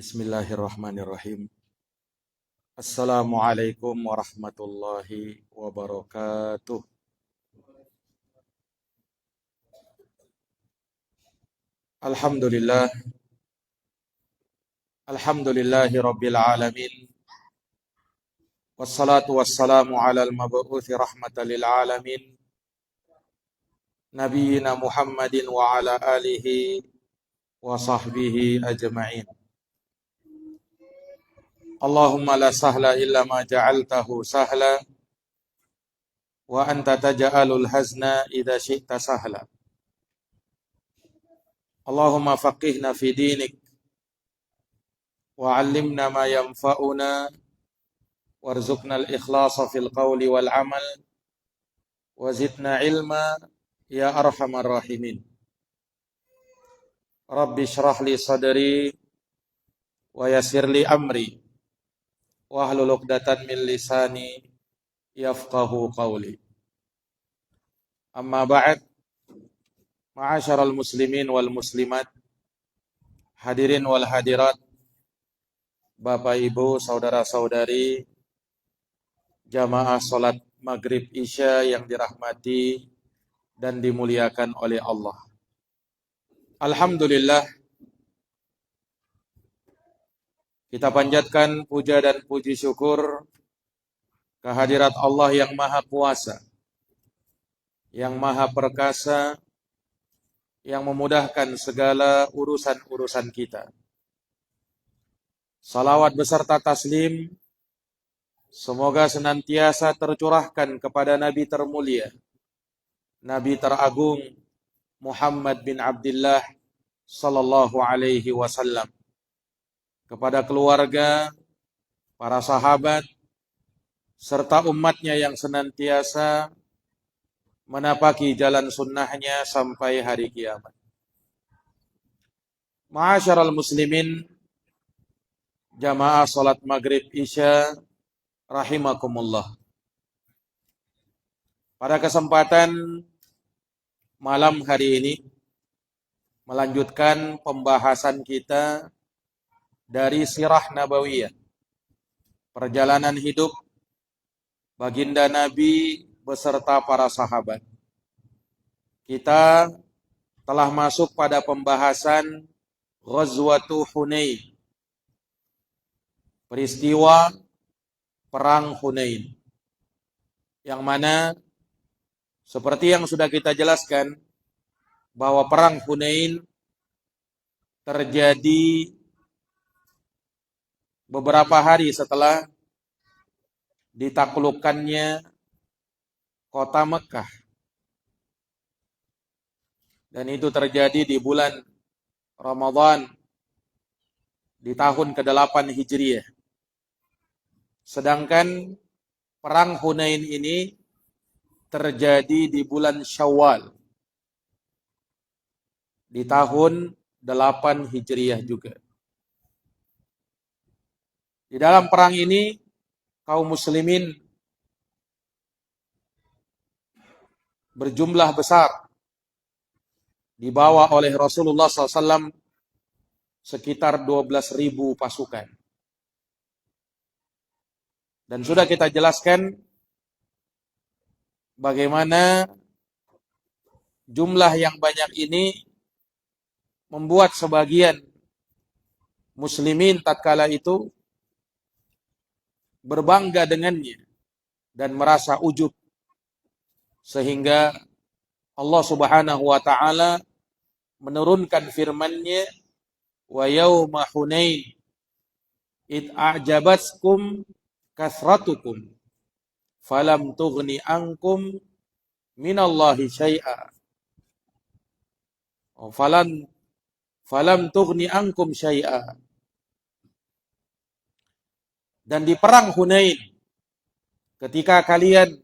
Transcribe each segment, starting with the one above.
Bismillahirrahmanirrahim. Assalamualaikum warahmatullahi wabarakatuh. Alhamdulillah. Alhamdulillahi rabbil alamin. Wassalatu wassalamu ala al-mab'uthi rahmatan lil alamin. Nabiyyina Muhammadin wa ala alihi wa sahbihi ajma'in. Allahumma la sahla illa ma ja'altahu sahla wa anta taj'alul hazna idza syi'ta sahla. Allahumma faqihna fi dinik wa 'allimna ma yanfa'una warzuqna al-ikhlasa fil qawli wal 'amal wa zidna ilma ya arhamar rahimin. Rabbi shrah li sadri wa yassir li amri wahlul 'uqdatan min lisani yafqahu qawli. Amma ba'd. Ma'asyaral muslimin wal muslimat, hadirin wal hadirat, Bapak Ibu, saudara-saudari, jamaah salat maghrib isya yang dirahmati dan dimuliakan oleh Allah. Alhamdulillah, kita panjatkan puja dan puji syukur kehadirat Allah yang maha kuasa, yang maha perkasa, yang memudahkan segala urusan-urusan kita. Salawat beserta taslim semoga senantiasa tercurahkan kepada Nabi termulia, Nabi teragung Muhammad bin Abdullah sallallahu alaihi wasallam, kepada keluarga, para sahabat, serta umatnya yang senantiasa menapaki jalan sunnahnya sampai hari kiamat. Ma'asyaral muslimin, jamaah salat maghrib isya rahimakumullah. Pada kesempatan malam hari ini, melanjutkan pembahasan kita dari sirah nabawiyah, perjalanan hidup baginda Nabi beserta para sahabat. Kita telah masuk pada pembahasan Ghazwatu Hunain, peristiwa perang Hunain, yang mana seperti yang sudah kita jelaskan bahwa perang Hunain terjadi beberapa hari setelah ditaklukkannya kota Mekah. Dan itu terjadi di bulan Ramadan di tahun ke-8 Hijriah. Sedangkan perang Hunain ini terjadi di bulan Syawal di tahun 8 Hijriah juga. Di dalam perang ini kaum muslimin berjumlah besar, dibawa oleh Rasulullah SAW sekitar 12.000 pasukan. Dan sudah kita jelaskan bagaimana jumlah yang banyak ini membuat sebagian muslimin tatkala itu berbangga dengannya dan merasa ujub, sehingga Allah Subhanahu wa taala menurunkan firman-Nya, wa yauma Hunain id a'jabatkum kasratukum falam tughni ankum minallahi syai'a. Falam tughni ankum syai'a. Dan di perang Hunain, ketika kalian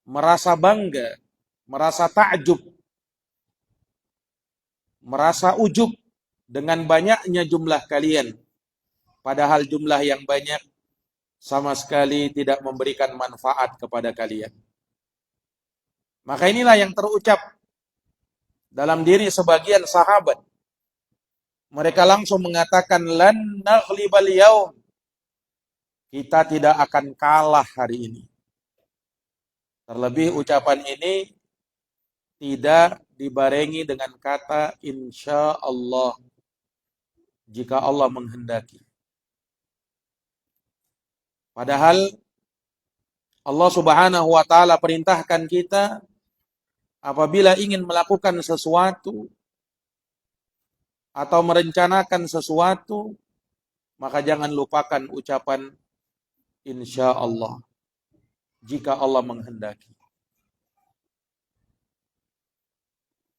merasa bangga, merasa takjub, merasa ujub dengan banyaknya jumlah kalian, padahal jumlah yang banyak sama sekali tidak memberikan manfaat kepada kalian. Maka inilah yang terucap dalam diri sebagian sahabat Mereka langsung mengatakan lan naghlibal yaum. Kita tidak akan kalah hari ini. Terlebih ucapan ini tidak dibarengi dengan kata insya Allah, jika Allah menghendaki. Padahal Allah Subhanahu wa taala perintahkan kita apabila ingin melakukan sesuatu atau merencanakan sesuatu, maka jangan lupakan ucapan insya Allah, jika Allah menghendaki.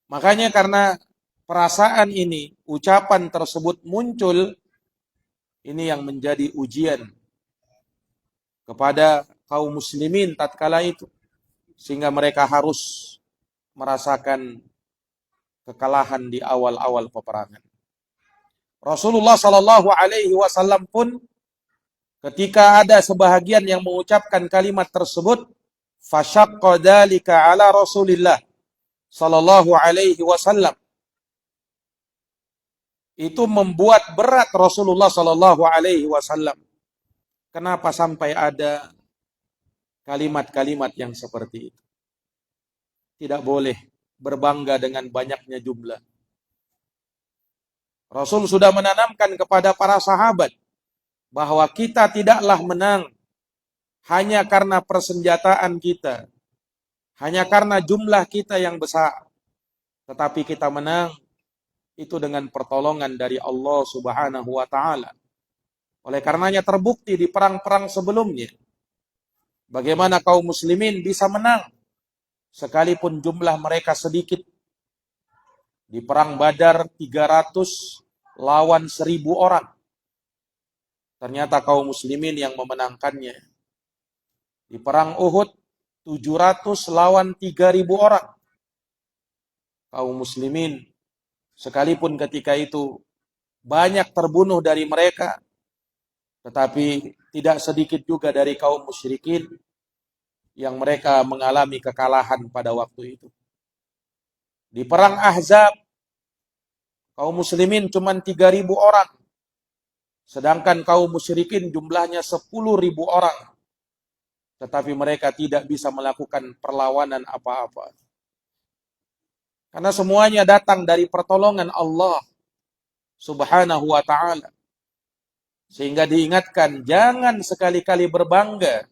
Makanya karena perasaan ini, ucapan tersebut muncul, ini yang menjadi ujian kepada kaum muslimin tatkala itu, sehingga mereka harus merasakan kekalahan di awal-awal peperangan. Rasulullah Shallallahu Alaihi Wasallam pun ketika ada sebahagian yang mengucapkan kalimat tersebut, fasyaqqa dzalika ala Rasulillah Shallallahu Alaihi Wasallam, itu membuat berat Rasulullah Shallallahu Alaihi Wasallam. Kenapa sampai ada kalimat-kalimat yang seperti itu? Tidak boleh berbangga dengan banyaknya jumlah. Rasul sudah menanamkan kepada para sahabat bahwa kita tidaklah menang hanya karena persenjataan kita, hanya karena jumlah kita yang besar, tetapi kita menang itu dengan pertolongan dari Allah Subhanahu wa taala. Oleh karenanya terbukti di perang-perang sebelumnya bagaimana kaum muslimin bisa menang sekalipun jumlah mereka sedikit. Di perang Badar 300 lawan 1000 orang. Ternyata kaum muslimin yang memenangkannya. Di perang Uhud 700 lawan 3000 orang. Kaum muslimin sekalipun ketika itu banyak terbunuh dari mereka, tetapi tidak sedikit juga dari kaum musyrikin yang mereka mengalami kekalahan pada waktu itu. Di perang Ahzab, kaum muslimin cuma 3000 orang. Sedangkan kaum musyrikin jumlahnya 10.000 orang. Tetapi mereka tidak bisa melakukan perlawanan apa-apa. Karena semuanya datang dari pertolongan Allah Subhanahu wa ta'ala. Sehingga diingatkan, jangan sekali-kali berbangga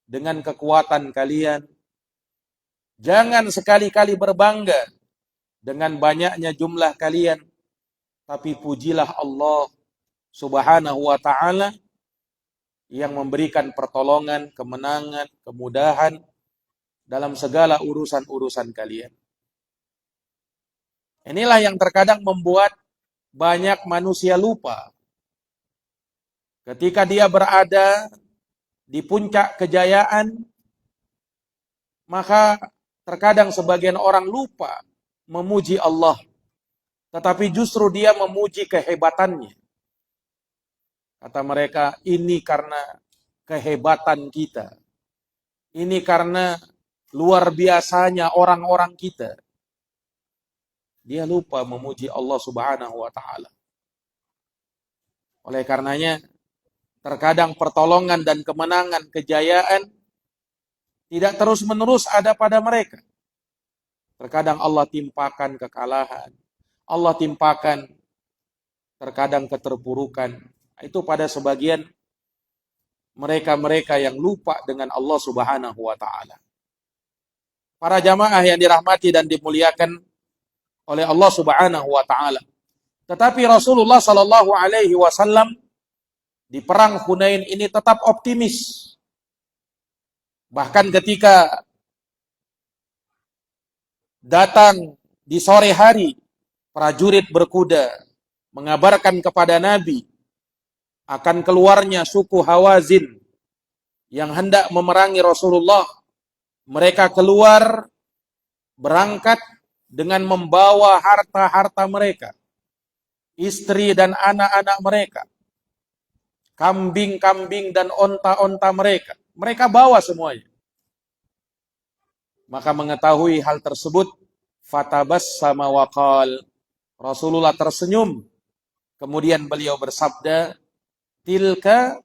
dengan kekuatan kalian. Jangan sekali-kali berbangga dengan banyaknya jumlah kalian, tapi pujilah Allah Subhanahu wa ta'ala yang memberikan pertolongan, kemenangan, kemudahan dalam segala urusan-urusan kalian. Inilah yang terkadang membuat banyak manusia lupa. Ketika dia berada di puncak kejayaan, maka terkadang sebagian orang lupa memuji Allah, tetapi justru dia memuji kehebatannya. Kata mereka, ini karena kehebatan kita. Ini karena luar biasanya orang-orang kita. Dia lupa memuji Allah Subhanahu wa ta'ala. Oleh karenanya, terkadang pertolongan dan kemenangan, kejayaan tidak terus-menerus ada pada mereka. Terkadang Allah timpakan kekalahan. Allah timpakan terkadang keterpurukan. Itu pada sebagian mereka-mereka yang lupa dengan Allah Subhanahu wa ta'ala. Para jamaah yang dirahmati dan dimuliakan oleh Allah Subhanahu wa ta'ala. Tetapi Rasulullah Sallallahu Alaihi Wasallam di perang Hunain ini tetap optimis. Bahkan ketika datang di sore hari, prajurit berkuda mengabarkan kepada Nabi akan keluarnya suku Hawazin yang hendak memerangi Rasulullah. Mereka keluar berangkat dengan membawa harta-harta mereka, istri dan anak-anak mereka, kambing-kambing dan onta-onta mereka. Mereka bawa semuanya. Maka mengetahui hal tersebut, fatabassama wa qala, Rasulullah tersenyum Kemudian beliau bersabda, tilka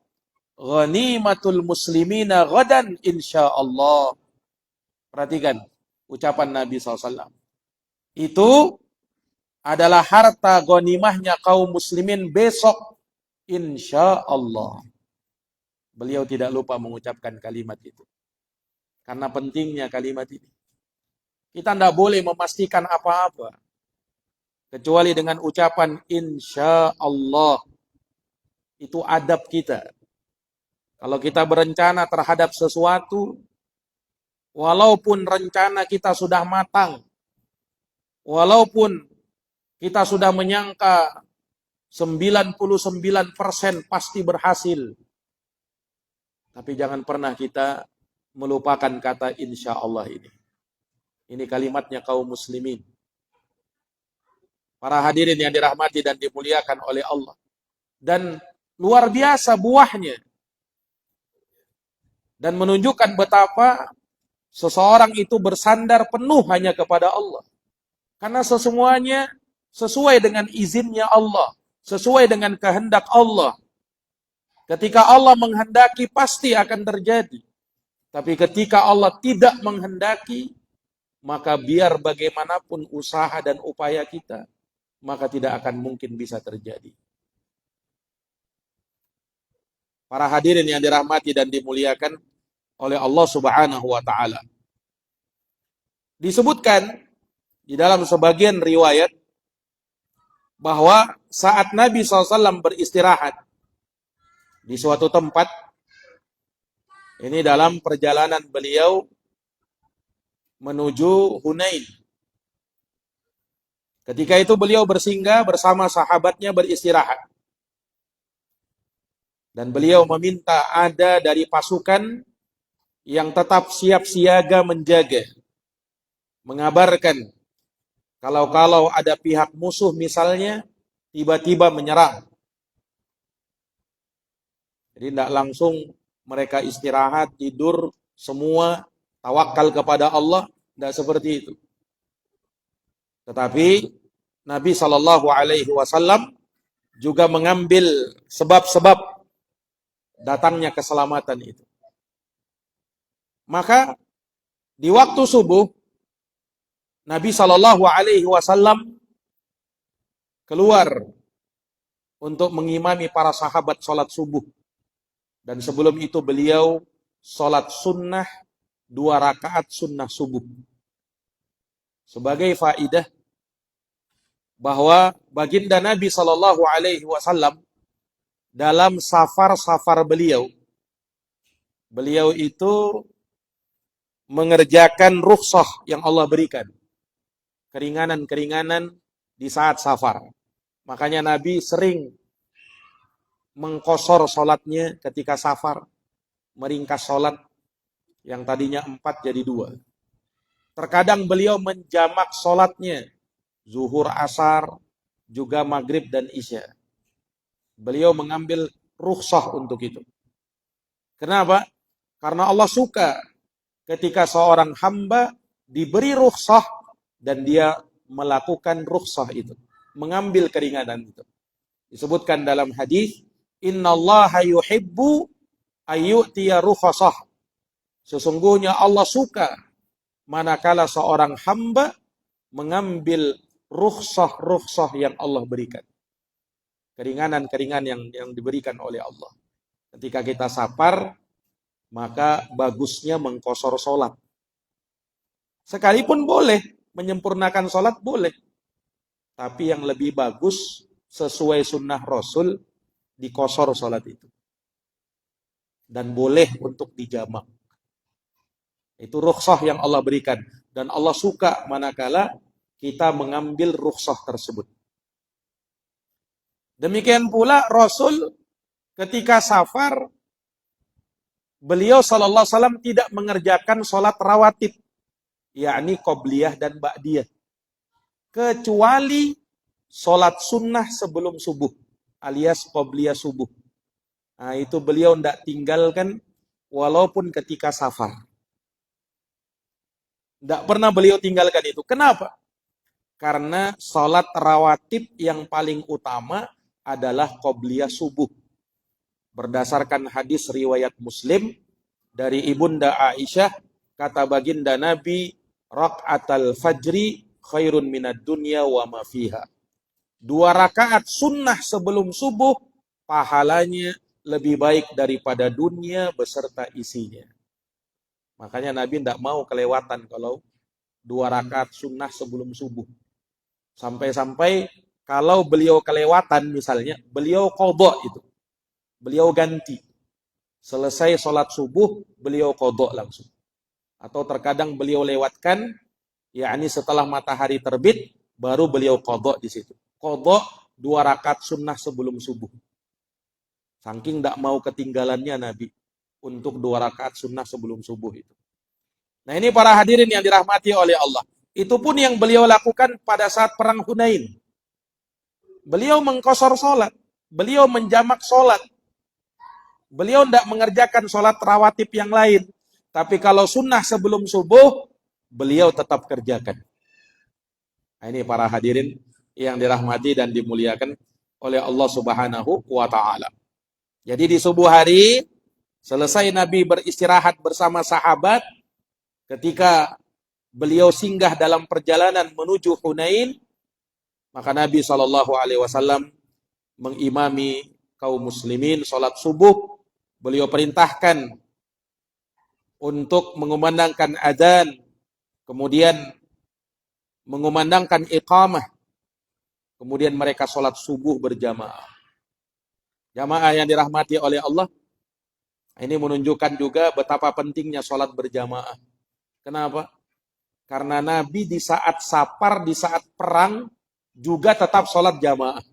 ghanimatul muslimina ghadan insyaallah. Perhatikan ucapan Nabi SAW. Itu adalah harta ghanimahnya kaum muslimin besok insyaallah. Beliau tidak lupa mengucapkan kalimat itu. Karena pentingnya kalimat ini. Kita tidak boleh memastikan apa-apa. Kecuali dengan ucapan insya Allah. Itu adab kita. Kalau kita berencana terhadap sesuatu, walaupun rencana kita sudah matang, walaupun kita sudah menyangka 99% pasti berhasil, tapi jangan pernah kita melupakan kata insya Allah ini. Ini kalimatnya kaum muslimin. Para hadirin yang dirahmati dan dimuliakan oleh Allah. Dan luar biasa buahnya. Dan menunjukkan betapa seseorang itu bersandar penuh hanya kepada Allah. Karena semuanya sesuai dengan izinnya Allah. Sesuai dengan kehendak Allah. Ketika Allah menghendaki pasti akan terjadi. Tapi ketika Allah tidak menghendaki, maka biar bagaimanapun usaha dan upaya kita, maka tidak akan mungkin bisa terjadi. Para hadirin yang dirahmati dan dimuliakan oleh Allah Subhanahu wa taala. Disebutkan di dalam sebagian riwayat bahwa saat Nabi SAW beristirahat di suatu tempat, ini dalam perjalanan beliau menuju Hunain. Ketika itu beliau bersinggah bersama sahabatnya beristirahat. Dan beliau meminta ada dari pasukan yang tetap siap siaga menjaga. Mengabarkan kalau ada pihak musuh misalnya tiba-tiba menyerang. Jadi tidak langsung mereka istirahat, tidur, semua tawakal kepada Allah. Tidak seperti itu. Tetapi Nabi SAW juga mengambil sebab-sebab datangnya keselamatan itu. Maka di waktu subuh Nabi SAW keluar untuk mengimami para sahabat sholat subuh. Dan sebelum itu beliau sholat sunnah 2 rakaat sunnah subuh. Sebagai faidah bahwa baginda Nabi SAW dalam safar-safar beliau itu mengerjakan rukhsah yang Allah berikan. Keringanan-keringanan di saat safar. Makanya Nabi sering mengkosor sholatnya ketika safar. Meringkas sholat yang tadinya 4 jadi 2. Terkadang beliau menjamak sholatnya. Zuhur, asar, juga maghrib dan isya. Beliau mengambil rukhsah untuk itu. Kenapa? Karena Allah suka ketika seorang hamba diberi rukhsah dan dia melakukan rukhsah itu. Mengambil keringanan itu. Disebutkan dalam hadis, innallaha yuhibbu ayyutiya rukhsah. Sesungguhnya Allah suka manakala seorang hamba mengambil rukhsah-rukhsah yang Allah berikan. Keringanan-keringanan yang diberikan oleh Allah. Ketika kita safar, maka bagusnya mengkosor sholat. Sekalipun boleh, menyempurnakan sholat boleh. Tapi yang lebih bagus, sesuai sunnah Rasul, dikosor sholat itu. Dan boleh untuk dijamak. Itu rukhsah yang Allah berikan. Dan Allah suka manakala kita mengambil rukhsah tersebut. Demikian pula Rasul ketika safar, beliau SAW tidak mengerjakan sholat rawatib, yakni qobliyah dan ba'diyah, kecuali sholat sunnah sebelum subuh, alias qobliyah subuh. Nah, itu beliau tidak tinggalkan walaupun ketika safar. Tidak pernah beliau tinggalkan itu. Kenapa? Karena sholat rawatib yang paling utama adalah qobliyah subuh. Berdasarkan hadis riwayat Muslim dari Ibunda Aisyah, kata baginda Nabi, rakaatal fajri khairun minad dunya wa ma fiha. 2 rakaat sunnah sebelum subuh pahalanya lebih baik daripada dunia beserta isinya. Makanya Nabi tidak mau kelewatan kalau 2 rakaat sunnah sebelum subuh. Sampai-sampai kalau beliau kelewatan misalnya, beliau qadha itu. Beliau ganti. Selesai sholat subuh, beliau qadha langsung. Atau terkadang beliau lewatkan, yakni setelah matahari terbit, baru beliau qadha di situ. Qadha 2 rakaat sunnah sebelum subuh. Saking tidak mau ketinggalannya Nabi untuk 2 rakaat sunnah sebelum subuh itu. Nah ini para hadirin yang dirahmati oleh Allah. Itu pun yang beliau lakukan pada saat perang Hunain. Beliau mengqashar sholat. Beliau menjamak sholat. Beliau tidak mengerjakan sholat rawatib yang lain. Tapi kalau sunnah sebelum subuh, beliau tetap kerjakan. Nah, ini para hadirin yang dirahmati dan dimuliakan oleh Allah Subhanahu wa Ta'ala. Jadi di subuh hari, selesai Nabi beristirahat bersama sahabat, ketika beliau singgah dalam perjalanan menuju Hunain, maka Nabi SAW mengimami kaum muslimin sholat subuh. Beliau perintahkan untuk mengumandangkan adzan, kemudian mengumandangkan iqamah, kemudian mereka sholat subuh berjamaah. Jamaah yang dirahmati oleh Allah, ini menunjukkan juga betapa pentingnya sholat berjamaah. Kenapa? Karena Nabi di saat safar, di saat perang, juga tetap sholat jamaah.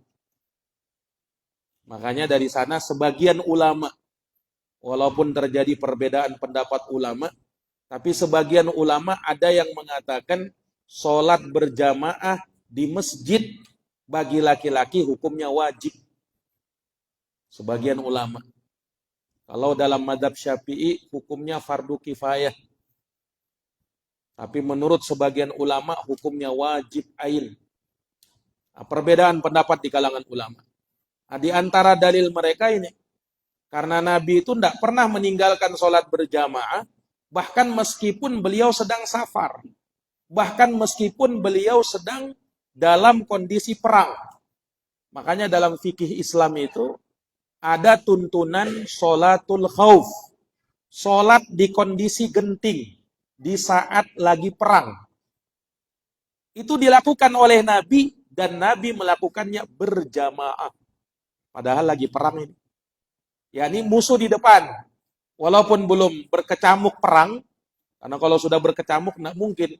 Makanya dari sana sebagian ulama, walaupun terjadi perbedaan pendapat ulama, tapi sebagian ulama ada yang mengatakan sholat berjamaah di masjid bagi laki-laki hukumnya wajib. Sebagian ulama. Kalau dalam mazhab Syafi'i hukumnya fardu kifayah. Tapi menurut sebagian ulama hukumnya wajib ain. Nah, perbedaan pendapat di kalangan ulama. Nah, di antara dalil mereka ini, karena Nabi itu tidak pernah meninggalkan sholat berjamaah, bahkan meskipun beliau sedang safar. Bahkan meskipun beliau sedang dalam kondisi perang. Makanya dalam fikih Islam itu, ada tuntunan sholatul khauf. Sholat di kondisi genting, di saat lagi perang. Itu dilakukan oleh Nabi, dan Nabi melakukannya berjamaah. Padahal lagi perang ini. yakni musuh di depan. Walaupun belum berkecamuk perang, karena kalau sudah berkecamuk tidak mungkin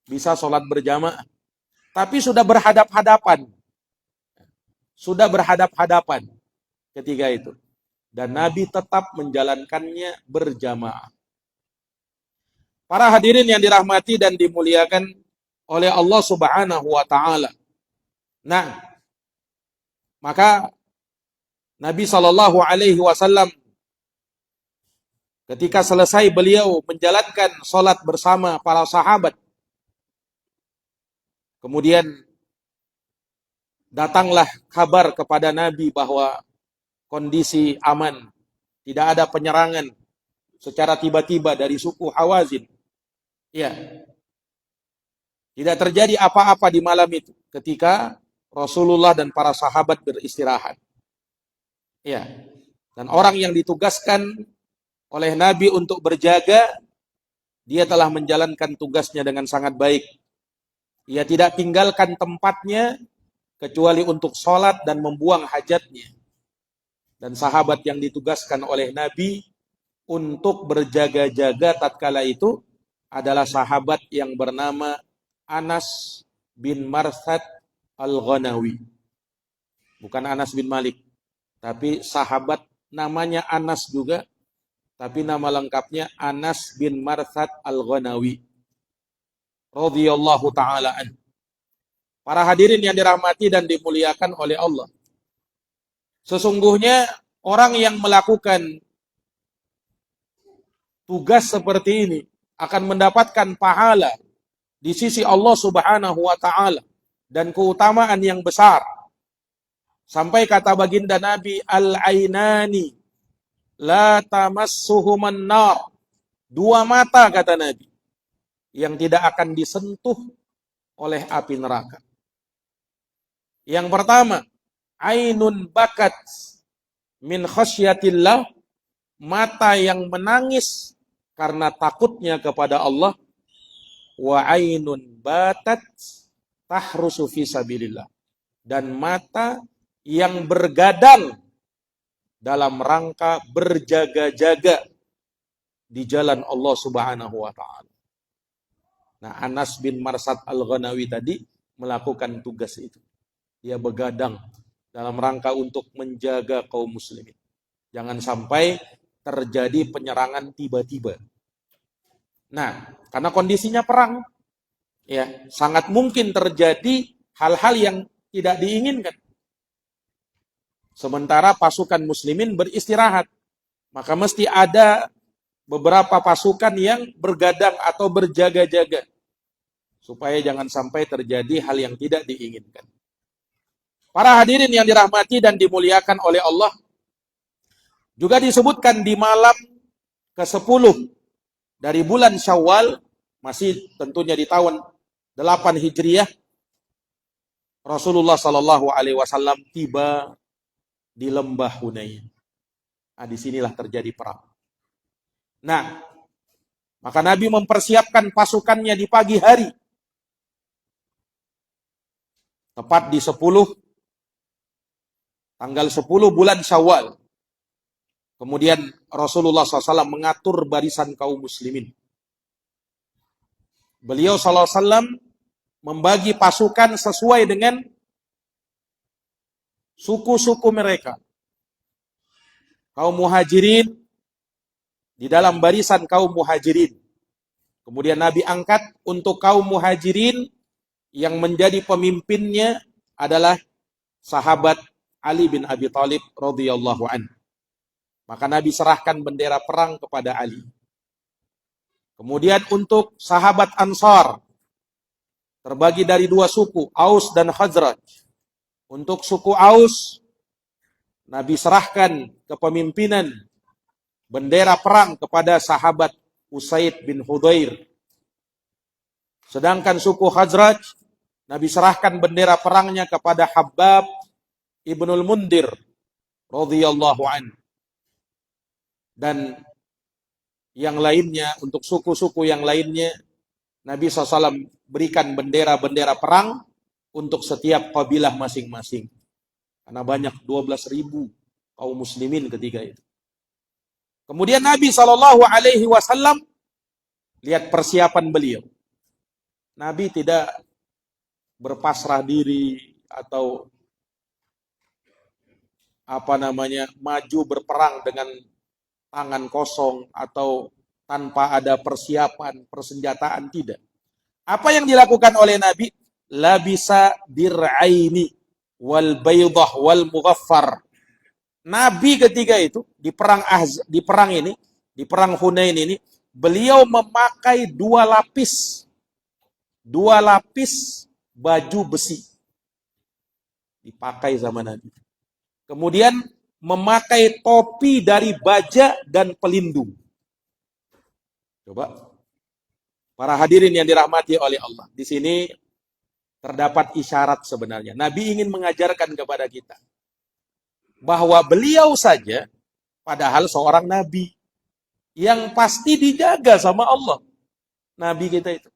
bisa sholat berjamaah. Tapi sudah berhadap-hadapan. Sudah berhadap-hadapan ketika itu. Dan Nabi tetap menjalankannya berjamaah. Para hadirin yang dirahmati dan dimuliakan oleh Allah Subhanahu wa Ta'ala. Nah, maka Nabi SAW ketika selesai beliau menjalankan sholat bersama para sahabat, kemudian datanglah kabar kepada Nabi bahwa kondisi aman, tidak ada penyerangan secara tiba-tiba dari suku Hawazin. Ya, tidak terjadi apa-apa di malam itu ketika Rasulullah dan para sahabat beristirahat. Ya, dan orang yang ditugaskan oleh Nabi untuk berjaga, dia telah menjalankan tugasnya dengan sangat baik. Ia tidak tinggalkan tempatnya kecuali untuk sholat dan membuang hajatnya. Dan sahabat yang ditugaskan oleh Nabi untuk berjaga-jaga tatkala itu adalah sahabat yang bernama Anas bin Marsad Al-Ghanawi. Bukan Anas bin Malik, tapi sahabat namanya Anas juga, tapi nama lengkapnya Anas bin Marsad Al-Ghanawi radhiyallahu taala an. Para hadirin yang dirahmati dan dimuliakan oleh Allah. Sesungguhnya orang yang melakukan tugas seperti ini akan mendapatkan pahala di sisi Allah Subhanahu wa Ta'ala dan keutamaan yang besar. Sampai kata baginda Nabi, al-ainani la tamassuhuman nar. Dua mata, kata Nabi, yang tidak akan disentuh oleh api neraka. Yang pertama, ainun bakat min khasyatillah, mata yang menangis karena takutnya kepada Allah. Wa ainun batat tahrusu fi sabilillah, dan mata yang bergadang dalam rangka berjaga-jaga di jalan Allah Subhanahu wa taala. Nah, Anas bin Marsad Al-Ghanawi tadi melakukan tugas itu. Dia begadang dalam rangka untuk menjaga kaum muslimin. Jangan sampai terjadi penyerangan tiba-tiba. Nah, karena kondisinya perang, ya, sangat mungkin terjadi hal-hal yang tidak diinginkan. Sementara pasukan muslimin beristirahat, maka mesti ada beberapa pasukan yang bergadang atau berjaga-jaga supaya jangan sampai terjadi hal yang tidak diinginkan. Para hadirin yang dirahmati dan dimuliakan oleh Allah, juga disebutkan di malam ke-10 dari bulan Syawal, masih tentunya di tahun 8 Hijriah, Rasulullah Shallallahu Alaihi Wasallam tiba di lembah Hunain. Nah, disinilah terjadi perang. Nah, maka Nabi mempersiapkan pasukannya di pagi hari, tepat di tanggal 10 bulan Syawal. Kemudian Rasulullah SAW mengatur barisan kaum muslimin. Beliau SAW membagi pasukan sesuai dengan suku-suku mereka. Kaum muhajirin di dalam barisan kaum muhajirin. Kemudian Nabi angkat untuk kaum muhajirin yang menjadi pemimpinnya adalah sahabat Ali bin Abi Thalib radhiyallahu anhu. Maka Nabi serahkan bendera perang kepada Ali. Kemudian untuk sahabat Ansar, terbagi dari dua suku, Aus dan Khazraj. Untuk suku Aus, Nabi serahkan kepemimpinan bendera perang kepada sahabat Usaid bin Hudhair. Sedangkan suku Khazraj, Nabi serahkan bendera perangnya kepada Habbab Ibnul Mundir radhiyallahu anhu. Dan yang lainnya, untuk suku-suku yang lainnya, Nabi SAW berikan bendera-bendera perang untuk setiap kabilah masing-masing. Karena banyak, 12.000 kaum muslimin ketika itu. Kemudian Nabi SAW, lihat persiapan beliau. Nabi tidak berpasrah diri atau maju berperang dengan tangan kosong atau tanpa ada persiapan, persenjataan, tidak. Apa yang dilakukan oleh Nabi? Labisa dir'aini wal baydah wal mughaffar. Nabi ketika itu di perang ini, di perang Hunain ini, beliau memakai dua lapis baju besi dipakai sama Nabi. Kemudian memakai topi dari baja dan pelindung. Coba, para hadirin yang dirahmati oleh Allah, di sini terdapat isyarat sebenarnya. Nabi ingin mengajarkan kepada kita bahwa beliau saja padahal seorang nabi yang pasti dijaga sama Allah. Nabi kita itu.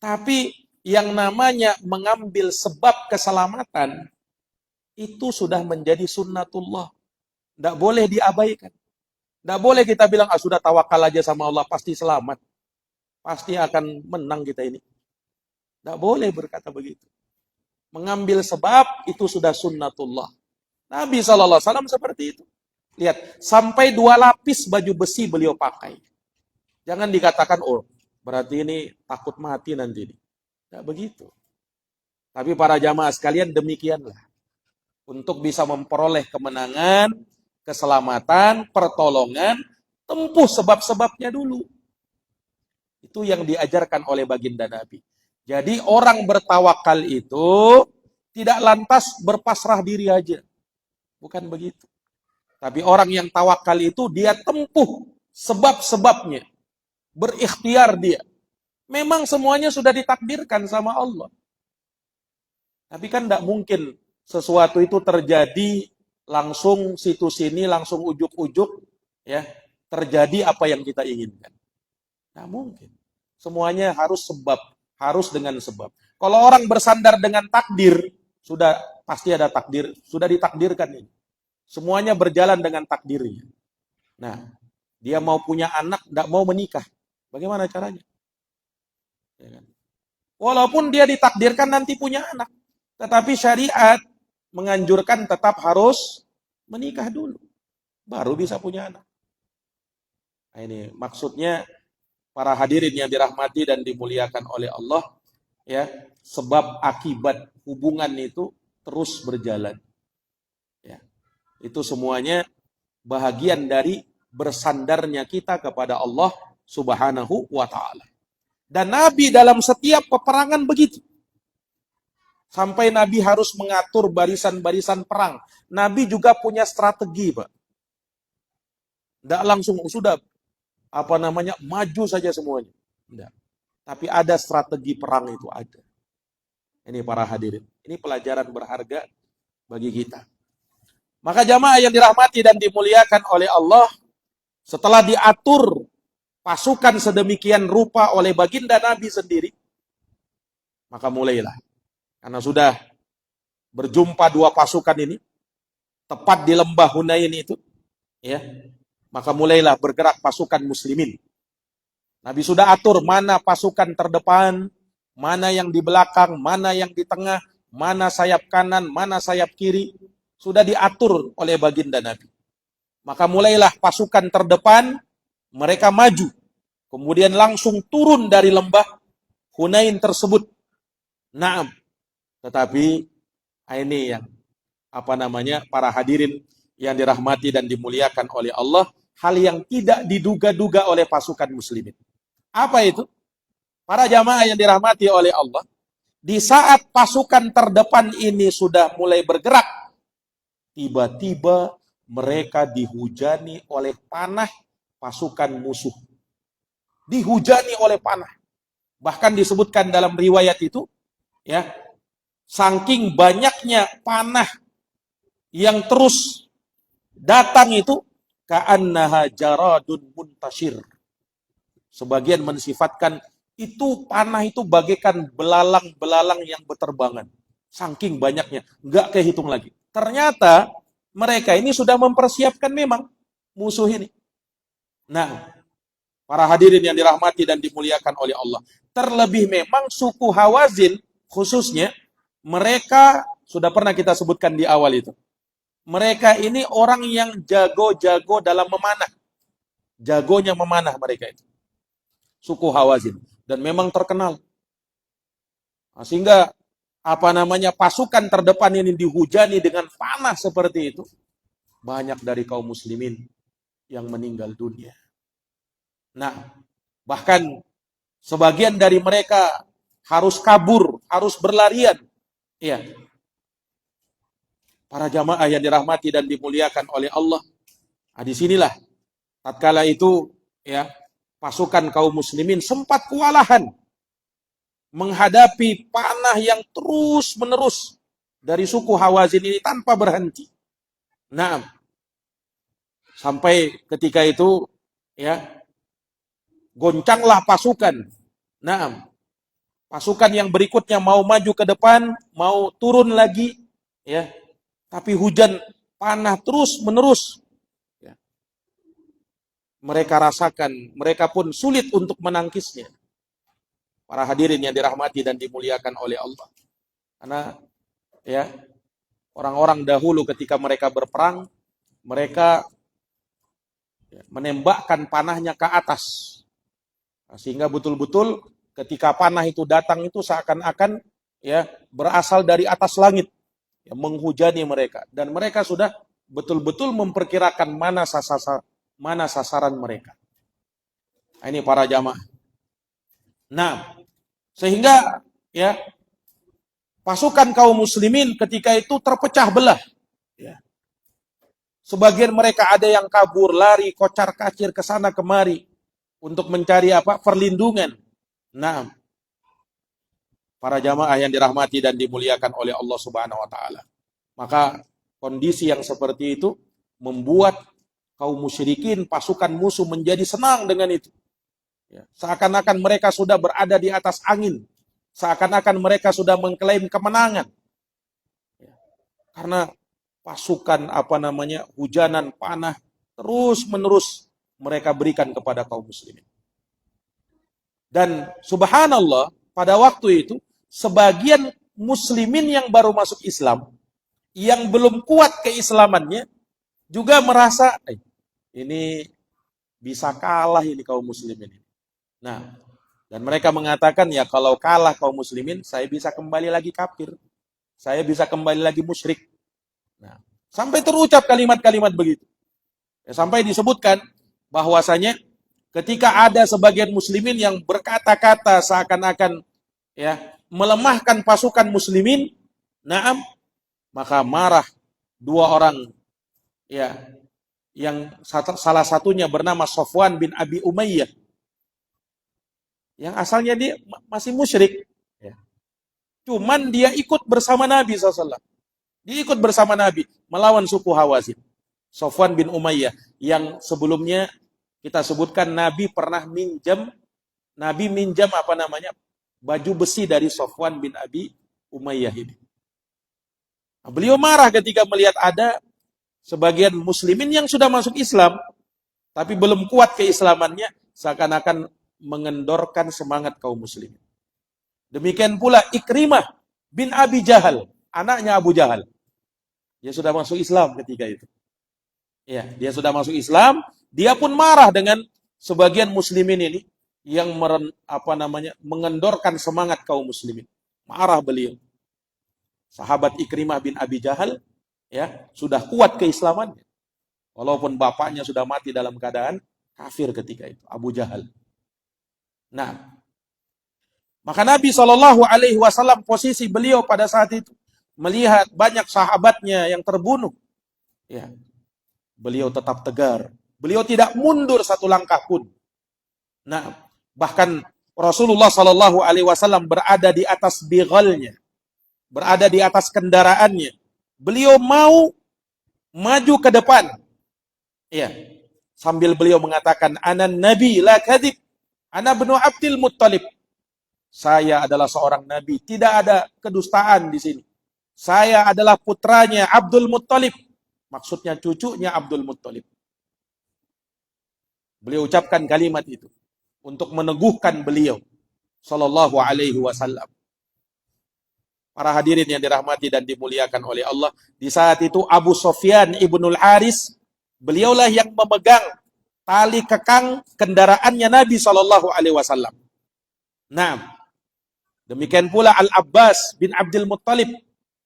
Tapi yang namanya mengambil sebab keselamatan itu sudah menjadi sunnatullah. Tidak boleh diabaikan. Tidak boleh kita bilang, sudah tawakal aja sama Allah, pasti selamat. Pasti akan menang kita ini. Tidak boleh berkata begitu. Mengambil sebab itu sudah sunnatullah. Nabi SAW seperti itu. Lihat, sampai 2 lapis baju besi beliau pakai. Jangan dikatakan, berarti ini takut mati nanti. Tidak begitu. Tapi para jamaah sekalian, demikianlah. Untuk bisa memperoleh kemenangan, keselamatan, pertolongan, tempuh sebab-sebabnya dulu. Itu yang diajarkan oleh baginda Nabi. Jadi orang bertawakal itu tidak lantas berpasrah diri aja. Bukan begitu. Tapi orang yang tawakal itu dia tempuh sebab-sebabnya. Berikhtiar dia. Memang semuanya sudah ditakdirkan sama Allah. Tapi kan tidak mungkin sesuatu itu terjadi langsung situ sini, langsung ujuk-ujuk, ya terjadi apa yang kita inginkan. Tidak mungkin. Semuanya harus sebab, harus dengan sebab. Kalau orang bersandar dengan takdir, sudah pasti ada takdir, sudah ditakdirkan ini. Semuanya berjalan dengan takdirnya. Nah, dia mau punya anak, tidak mau menikah. Bagaimana caranya? Ya kan? Walaupun dia ditakdirkan nanti punya anak. Tetapi syariat menganjurkan tetap harus menikah dulu. Baru bisa punya anak. Nah, ini maksudnya para hadirin yang dirahmati dan dimuliakan oleh Allah. Ya, sebab akibat hubungan itu terus berjalan. Ya, itu semuanya bahagian dari bersandarnya kita kepada Allah Subhanahu wa ta'ala. Dan Nabi dalam setiap peperangan begitu. Sampai Nabi harus mengatur barisan-barisan perang. Nabi juga punya strategi, Pak. Tidak langsung sudah maju saja semuanya. Tidak. Tapi ada strategi perang itu ada. Ini para hadirin. Ini pelajaran berharga bagi kita. Maka jamaah yang dirahmati dan dimuliakan oleh Allah, setelah diatur pasukan sedemikian rupa oleh baginda Nabi sendiri, maka mulailah. Karena sudah berjumpa dua pasukan ini, tepat di lembah Hunain itu, ya, maka mulailah bergerak pasukan muslimin. Nabi sudah atur mana pasukan terdepan, mana yang di belakang, mana yang di tengah, mana sayap kanan, mana sayap kiri. Sudah diatur oleh baginda Nabi. Maka mulailah pasukan terdepan, mereka maju. Kemudian langsung turun dari lembah Hunain tersebut. Naam. Tetapi ini yang para hadirin yang dirahmati dan dimuliakan oleh Allah, hal yang tidak diduga-duga oleh pasukan muslimin. Apa itu? Para jamaah yang dirahmati oleh Allah, di saat pasukan terdepan ini sudah mulai bergerak, tiba-tiba mereka dihujani oleh panah pasukan musuh. Dihujani oleh panah. Bahkan disebutkan dalam riwayat itu, ya, saking banyaknya panah yang terus datang itu, ka'annaha jaradun muntashir. Sebagian mensifatkan itu panah itu bagaikan belalang-belalang yang berterbangan. Saking banyaknya, nggak kehitung lagi. Ternyata mereka ini sudah mempersiapkan memang musuh ini. Nah, para hadirin yang dirahmati dan dimuliakan oleh Allah. Terlebih memang suku Hawazin khususnya, mereka sudah pernah kita sebutkan di awal itu. Mereka ini orang yang jago-jago dalam memanah. Jagonya memanah mereka itu. Suku Hawazin. Dan memang terkenal. Nah, sehingga pasukan terdepan ini dihujani dengan panah seperti itu. Banyak dari kaum muslimin yang meninggal dunia. Nah, bahkan sebagian dari mereka harus kabur, harus berlarian. Ya. Para jamaah yang dirahmati dan dimuliakan oleh Allah. Nah, disinilah tatkala itu, ya, pasukan kaum muslimin sempat kewalahan menghadapi panah yang terus-menerus dari suku Hawazin ini tanpa berhenti. Nah, sampai ketika itu, ya, goncanglah pasukan. Nah, pasukan yang berikutnya mau maju ke depan, mau turun lagi, ya. Tapi hujan panah terus-menerus. Ya. Mereka rasakan, mereka pun sulit untuk menangkisnya. Para hadirin yang dirahmati dan dimuliakan oleh Allah. Karena, ya, orang-orang dahulu ketika mereka berperang, mereka menembakkan panahnya ke atas. Sehingga betul-betul ketika panah itu datang itu seakan-akan, ya, berasal dari atas langit, ya, menghujani mereka, dan mereka sudah betul-betul memperkirakan mana sasaran mereka. Nah, ini para jamaah. Nah, sehingga, ya, pasukan kaum muslimin ketika itu terpecah belah. Ya. Sebagian mereka ada yang kabur, lari, kocar-kacir ke sana kemari untuk mencari apa? Perlindungan. Nah, para jamaah yang dirahmati dan dimuliakan oleh Allah Subhanahu wa taala. Maka kondisi yang seperti itu membuat kaum musyrikin, pasukan musuh menjadi senang dengan itu. Ya. Seakan-akan mereka sudah berada di atas angin. Seakan-akan mereka sudah mengklaim kemenangan. Ya. Karena pasukan hujanan panah terus-menerus mereka berikan kepada kaum muslimin. Dan subhanallah, pada waktu itu sebagian muslimin yang baru masuk Islam, yang belum kuat keislamannya, juga merasa ini bisa kalah ini kaum muslimin ini. Nah, dan mereka mengatakan, ya kalau kalah kaum muslimin, saya bisa kembali lagi kafir. Saya bisa kembali lagi musyrik. Nah, sampai terucap kalimat-kalimat begitu. Ya, sampai disebutkan bahwasanya ketika ada sebagian muslimin yang berkata-kata seakan-akan ya melemahkan pasukan muslimin, naam, maka marah dua orang ya, yang salah satunya bernama Safwan bin Abi Umayyah, yang asalnya dia masih musyrik, ya. Cuman dia ikut bersama Nabi SAW. Dia ikut bersama Nabi melawan suku Hawazin. Safwan bin Umayyah yang sebelumnya kita sebutkan Nabi pernah minjam baju besi dari Safwan bin Abi Umayyah ini. Nah, beliau marah ketika melihat ada sebagian muslimin yang sudah masuk Islam tapi belum kuat keislamannya, seakan-akan mengendorkan semangat kaum muslimin. Demikian pula Ikrimah bin Abi Jahal, anaknya Abu Jahal. Dia sudah masuk Islam ketika itu. Ya, dia sudah masuk Islam, dia pun marah dengan sebagian muslimin ini yang mengendorkan semangat kaum muslimin. Marah beliau. Sahabat Ikrimah bin Abi Jahal ya, sudah kuat keislamannya. Walaupun bapaknya sudah mati dalam keadaan kafir ketika itu, Abu Jahal. Nah, maka Nabi SAW posisi beliau pada saat itu melihat banyak sahabatnya yang terbunuh. Ya, beliau tetap tegar. Beliau tidak mundur satu langkah pun. Nah, bahkan Rasulullah SAW berada di atas bighalnya, berada di atas kendaraannya. Beliau mau maju ke depan. Ya, sambil beliau mengatakan, "Ana nabi la kadzib. Ana ibnu Abdul Muttalib." Saya adalah seorang nabi, tidak ada kedustaan di sini. Saya adalah putranya Abdul Muttalib. Maksudnya cucunya Abdul Muttalib. Beliau ucapkan kalimat itu untuk meneguhkan beliau sallallahu alaihi wasallam. Para hadirin yang dirahmati dan dimuliakan oleh Allah, di saat itu Abu Sufyan ibnul Haris, beliaulah yang memegang tali kekang kendaraannya Nabi sallallahu alaihi wasallam. Nah, demikian pula Al-Abbas bin Abdul Muttalib,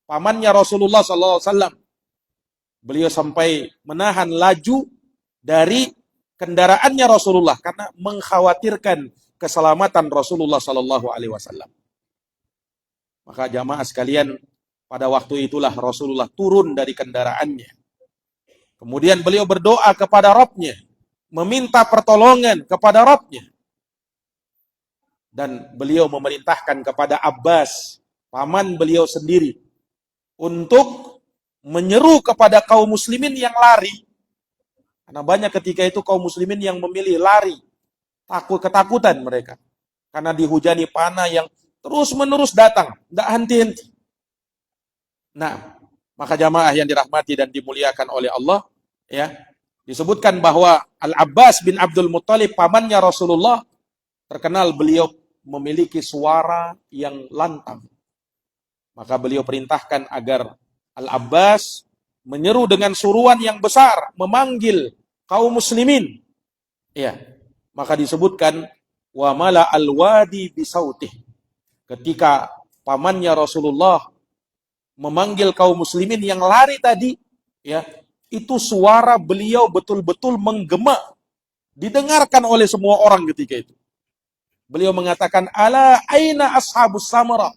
pamannya Rasulullah sallallahu alaihi wasallam. Beliau sampai menahan laju dari kendaraannya Rasulullah karena mengkhawatirkan keselamatan Rasulullah sallallahu alaihi wasallam. Maka jamaah sekalian, pada waktu itulah Rasulullah turun dari kendaraannya. Kemudian beliau berdoa kepada Rabbnya, meminta pertolongan kepada Rabbnya. Dan beliau memerintahkan kepada Abbas, paman beliau sendiri, untuk menyeru kepada kaum muslimin yang lari. Karena banyak ketika itu kaum muslimin yang memilih lari, ketakutan mereka. Karena dihujani panah yang terus-menerus datang, tidak henti-henti. Nah, maka jamaah yang dirahmati dan dimuliakan oleh Allah, ya, disebutkan bahwa Al-Abbas bin Abdul Muttalib, pamannya Rasulullah, terkenal beliau memiliki suara yang lantang. Maka beliau perintahkan agar Al-Abbas menyeru dengan suruan yang besar, memanggil kaum muslimin. Ya, maka disebutkan wa mala al-wadi bisautih. Ketika pamannya Rasulullah memanggil kaum muslimin yang lari tadi, ya, itu suara beliau betul-betul menggema, didengarkan oleh semua orang ketika itu. Beliau mengatakan, ala aina ashabus samara.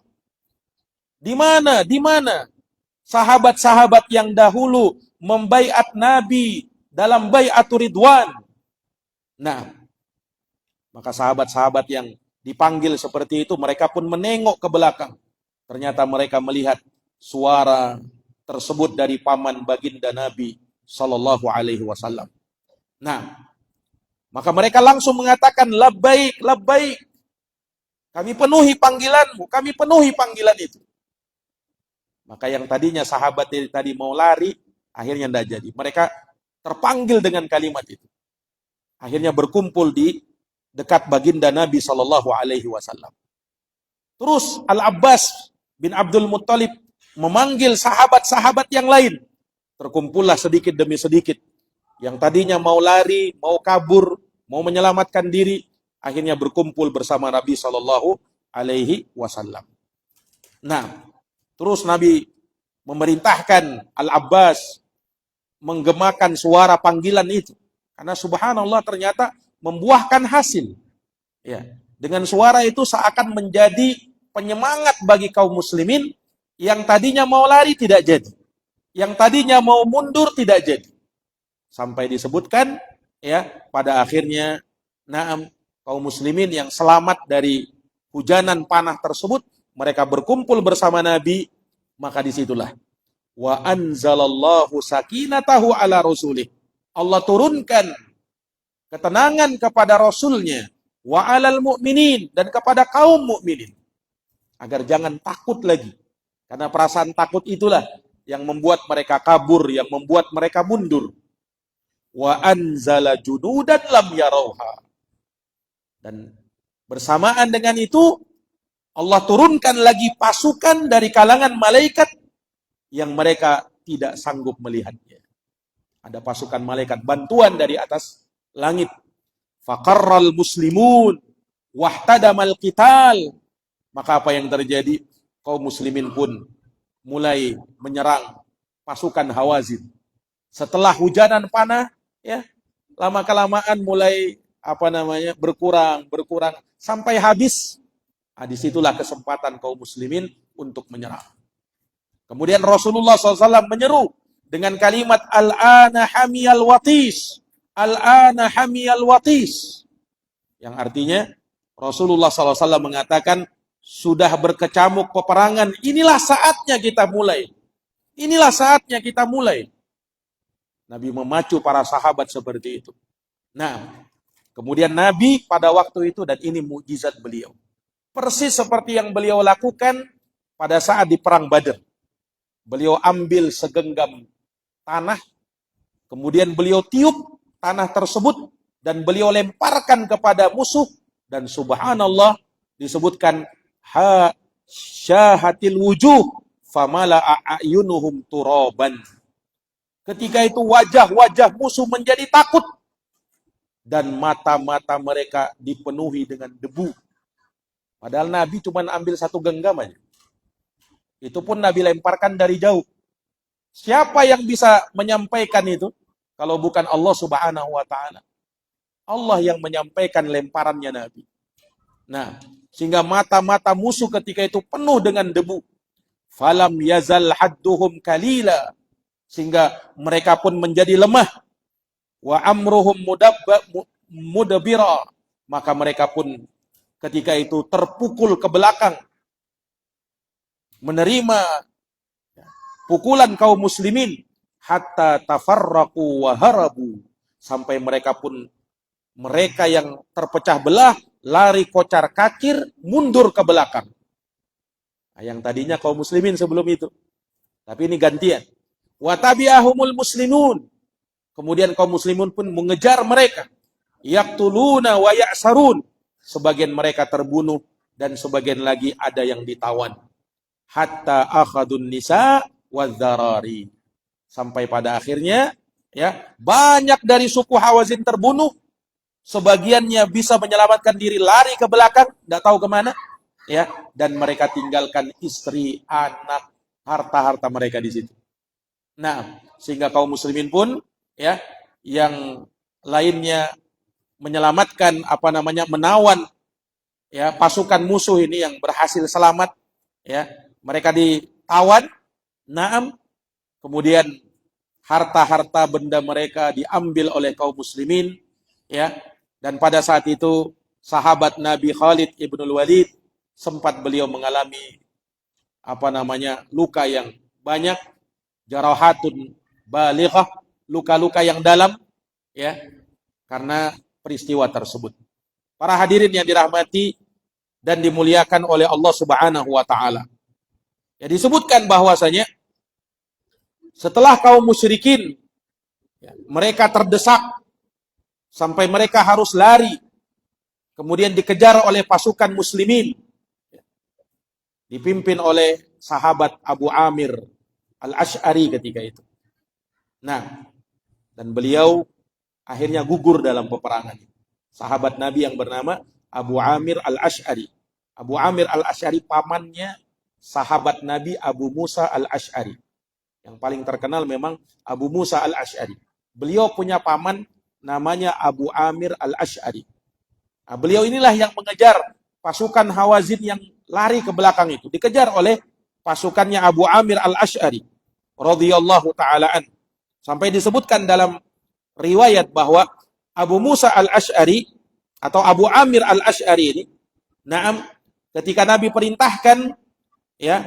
Di mana? Di mana sahabat-sahabat yang dahulu membaiat Nabi dalam baiatur ridwan? Nah, maka sahabat-sahabat yang dipanggil seperti itu, mereka pun menengok ke belakang. Ternyata mereka melihat suara tersebut dari paman baginda Nabi Sallallahu Alaihi Wasallam. Nah, maka mereka langsung mengatakan, labbaik, labbaik. Kami penuhi panggilanmu, kami penuhi panggilan itu. Maka yang tadinya sahabat tadi mau lari, akhirnya tidak jadi. Mereka terpanggil dengan kalimat itu. Akhirnya berkumpul di dekat baginda Nabi Sallallahu Alaihi Wasallam. Terus Al-Abbas bin Abdul Muttalib memanggil sahabat-sahabat yang lain. Terkumpullah sedikit demi sedikit. Yang tadinya mau lari, mau kabur, mau menyelamatkan diri, akhirnya berkumpul bersama Nabi Sallallahu Alaihi Wasallam. Nah, terus Nabi memerintahkan Al-Abbas menggemakan suara panggilan itu. Karena subhanallah ternyata membuahkan hasil. Ya, dengan suara itu seakan menjadi penyemangat bagi kaum muslimin yang tadinya mau lari tidak jadi. Yang tadinya mau mundur tidak jadi. Sampai disebutkan ya pada akhirnya kaum muslimin yang selamat dari hujanan panah tersebut, mereka berkumpul bersama Nabi, maka disitulah wa anzalallahu sakinatahu ala rasulih. Allah turunkan ketenangan kepada Rasulnya, wa alal mu'minin, dan kepada kaum mukminin, agar jangan takut lagi. Karena perasaan takut itulah yang membuat mereka kabur, yang membuat mereka mundur. Wa anzala junudan lam yarauha. Dan bersamaan dengan itu, Allah turunkan lagi pasukan dari kalangan malaikat yang mereka tidak sanggup melihatnya. Ada pasukan malaikat, bantuan dari atas langit. Faqarral muslimun wahtadamal qital. Maka apa yang terjadi? Kaum muslimin pun mulai menyerang pasukan Hawazin. Setelah hujanan panah, ya, lama-kelamaan mulai berkurang sampai habis. Nah, disitulah kesempatan kaum muslimin untuk menyerang. Kemudian Rasulullah SAW menyeru dengan kalimat al-ana hamiyal watis. Al-ana hamiyal watis. Yang artinya Rasulullah SAW mengatakan, sudah berkecamuk peperangan, inilah saatnya kita mulai. Inilah saatnya kita mulai. Nabi memacu para sahabat seperti itu. Nah, kemudian Nabi pada waktu itu, dan ini mukjizat beliau, persis seperti yang beliau lakukan pada saat di perang Badar. Beliau ambil segenggam tanah, kemudian beliau tiup tanah tersebut, dan beliau lemparkan kepada musuh, dan subhanallah disebutkan syahatil wujuh famala a'yunuhum turaban. Ketika itu wajah-wajah musuh menjadi takut, dan mata-mata mereka dipenuhi dengan debu. Padahal Nabi cuma ambil satu genggam aja. Itu pun Nabi lemparkan dari jauh. Siapa yang bisa menyampaikan itu kalau bukan Allah Subhanahu wa taala? Allah yang menyampaikan lemparannya Nabi. Nah, sehingga mata-mata musuh ketika itu penuh dengan debu. Falam yazal hadduhum kalila. Sehingga mereka pun menjadi lemah. Wa amruhum mudabira. Maka mereka pun ketika itu terpukul ke belakang. Menerima pukulan kaum muslimin. Hatta tafarraqu wa harabu. Sampai mereka yang terpecah belah, lari kocar kacir, mundur ke belakang. Nah, yang tadinya kaum muslimin sebelum itu. Tapi ini gantian. Wa tabi'ahumul muslimun. Kemudian kaum muslimun pun mengejar mereka. Yaqtuluna wa ya'sarun. Sebagian mereka terbunuh dan sebagian lagi ada yang ditawan. Hatta akhadun nisa wa dzarari. Sampai pada akhirnya ya, banyak dari suku Hawazin terbunuh. Sebagiannya bisa menyelamatkan diri, lari ke belakang, tidak tahu kemana, ya, dan mereka tinggalkan istri, anak, harta-harta mereka di situ. Nah, sehingga kaum muslimin pun, ya, yang lainnya menyelamatkan, menawan, ya, pasukan musuh ini yang berhasil selamat, ya, Mereka ditawan, naam, kemudian harta-harta benda mereka diambil oleh kaum muslimin, ya. Dan pada saat itu sahabat Nabi Khalid ibnul Walid sempat beliau mengalami luka yang banyak, jarahatun balighah, luka-luka yang dalam, ya, karena peristiwa tersebut. Para hadirin yang dirahmati dan dimuliakan oleh Allah Subhanahu wa taala. Ya, disebutkan bahwasanya setelah kaum musyrikin, ya, mereka terdesak sampai mereka harus lari, kemudian dikejar oleh pasukan muslimin, ya, dipimpin oleh sahabat Abu Amir Al-Asy'ari ketika itu. Nah, dan beliau akhirnya gugur dalam peperangan. Sahabat Nabi yang bernama Abu Amir Al-Asy'ari. Abu Amir Al-Asy'ari pamannya sahabat Nabi Abu Musa Al-Asy'ari. Yang paling terkenal memang Abu Musa Al-Asy'ari. Beliau punya paman namanya Abu Amir Al-Asy'ari. Nah, beliau inilah yang mengejar pasukan Hawazin yang lari ke belakang itu. Dikejar oleh pasukannya Abu Amir Al-Asy'ari radhiyallahu ta'ala an. Sampai disebutkan dalam riwayat bahwa Abu Musa Al-Asy'ari atau Abu Amir Al-Asy'ari ini, naam, ketika Nabi perintahkan, ya,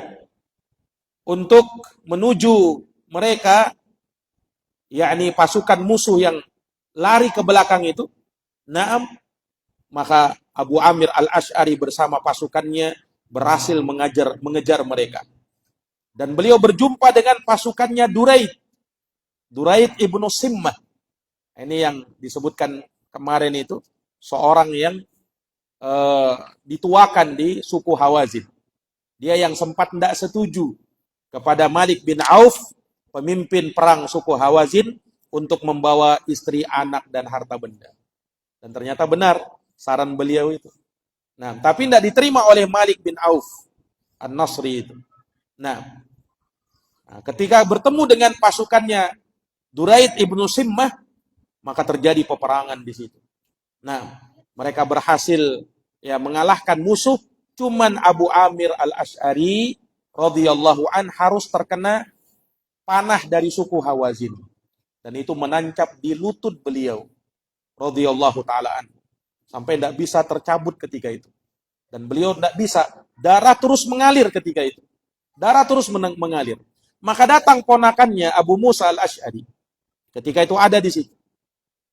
untuk menuju mereka, yakni pasukan musuh yang lari ke belakang itu, naam, maka Abu Amir Al-Asy'ari bersama pasukannya berhasil mengejar mereka. Dan beliau berjumpa dengan pasukannya Duraid ibnu Simmah. Ini yang disebutkan kemarin itu, seorang yang dituakan di suku Hawazin. Dia yang sempat tidak setuju kepada Malik bin Auf, pemimpin perang suku Hawazin, untuk membawa istri, anak, dan harta benda. Dan ternyata benar saran beliau itu. Nah, tapi tidak diterima oleh Malik bin Auf An-Nasri itu. Nah, ketika bertemu dengan pasukannya Duraid ibnu Simmah, maka terjadi peperangan di situ. Nah, mereka berhasil, ya, mengalahkan musuh. Cuman Abu Amir Al-Asy'ari radhiyallahu an harus terkena panah dari suku Hawazin, dan itu menancap di lutut beliau radhiyallahu taala an, sampai tidak bisa tercabut ketika itu. Dan beliau tidak bisa, darah terus mengalir ketika itu. Darah terus mengalir. Maka datang ponakannya Abu Musa Al-Asy'ari. Ketika itu ada di situ.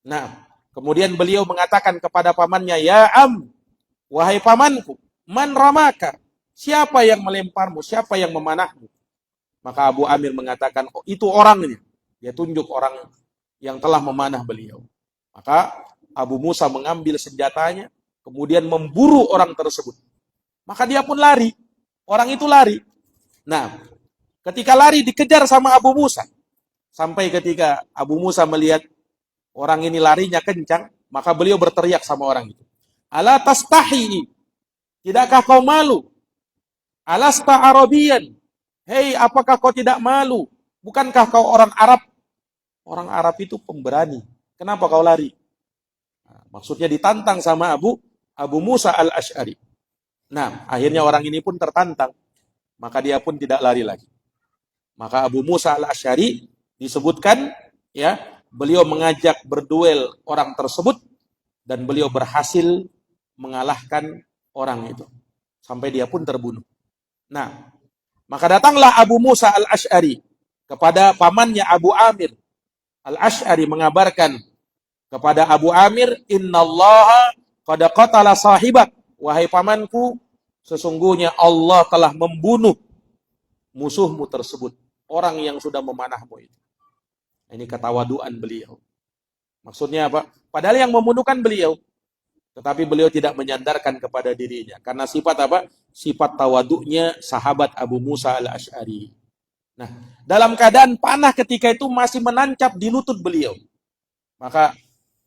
Nah, kemudian beliau mengatakan kepada pamannya, "Ya am, wahai pamanku, man ramaka? Siapa yang melemparmu? Siapa yang memanahmu?" Maka Abu Amir mengatakan, "Oh, itu orangnya." Dia tunjuk orang yang telah memanah beliau. Maka Abu Musa mengambil senjatanya, kemudian memburu orang tersebut. Maka dia pun lari. Orang itu lari. Nah, ketika lari dikejar sama Abu Musa. Sampai ketika Abu Musa melihat orang ini larinya kencang, maka beliau berteriak sama orang itu, "Ala tastahi? Tidakkah kau malu? Alasta Arabian? Hei, apakah kau tidak malu? Bukankah kau orang Arab? Orang Arab itu pemberani. Kenapa kau lari?" Nah, maksudnya ditantang sama Abu Musa Al-Asy'ari. Nah, akhirnya orang ini pun tertantang. Maka dia pun tidak lari lagi. Maka Abu Musa Al-Asy'ari disebutkan, ya, beliau mengajak berduel orang tersebut, dan beliau berhasil mengalahkan orang itu sampai dia pun terbunuh. Nah, maka datanglah Abu Musa Al-Asy'ari kepada pamannya Abu Amir Al-Asy'ari, mengabarkan kepada Abu Amir, "Innallaha qad qatala sahibak." Wahai pamanku, sesungguhnya Allah telah membunuh musuhmu tersebut, orang yang sudah memanahmu itu. Ini ketawaduan beliau. Maksudnya apa? Padahal yang membunuhkan beliau, tetapi beliau tidak menyandarkan kepada dirinya. Karena sifat apa? Sifat tawaduknya sahabat Abu Musa Al-Asy'ari. Nah, dalam keadaan panah ketika itu masih menancap di lutut beliau. Maka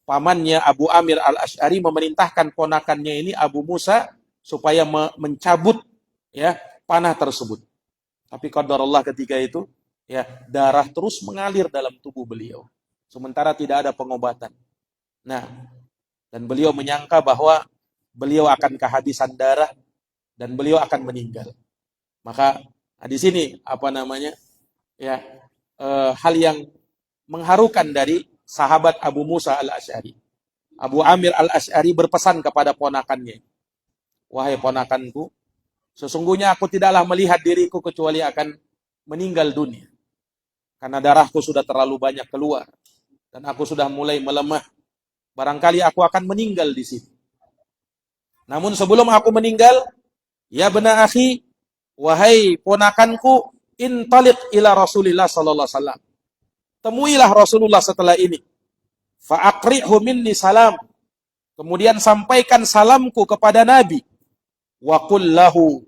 pamannya Abu Amir Al-Asy'ari memerintahkan ponakannya ini, Abu Musa, supaya mencabut, ya, panah tersebut. Tapi qadarullah ketika itu, ya, darah terus mengalir dalam tubuh beliau. Sementara tidak ada pengobatan. Nah, dan beliau menyangka bahwa beliau akan kehabisan darah dan beliau akan meninggal. Maka Nah, di sini apa namanya? Ya, hal yang mengharukan dari sahabat Abu Musa al-Asy'ari. Abu Amir al-Asy'ari berpesan kepada ponakannya, "Wahai ponakanku, sesungguhnya aku tidaklah melihat diriku kecuali akan meninggal dunia. Karena darahku sudah terlalu banyak keluar dan aku sudah mulai melemah. Barangkali aku akan meninggal di sini. Namun sebelum aku meninggal, ya bena akhi, wahai ponakanku, intaliq ila Rasulillah sallallahu alaihi wasallam. Temuilah Rasulullah setelah ini. Fa'aqri'hu minni salam. Kemudian sampaikan salamku kepada Nabi. Wa qul lahu,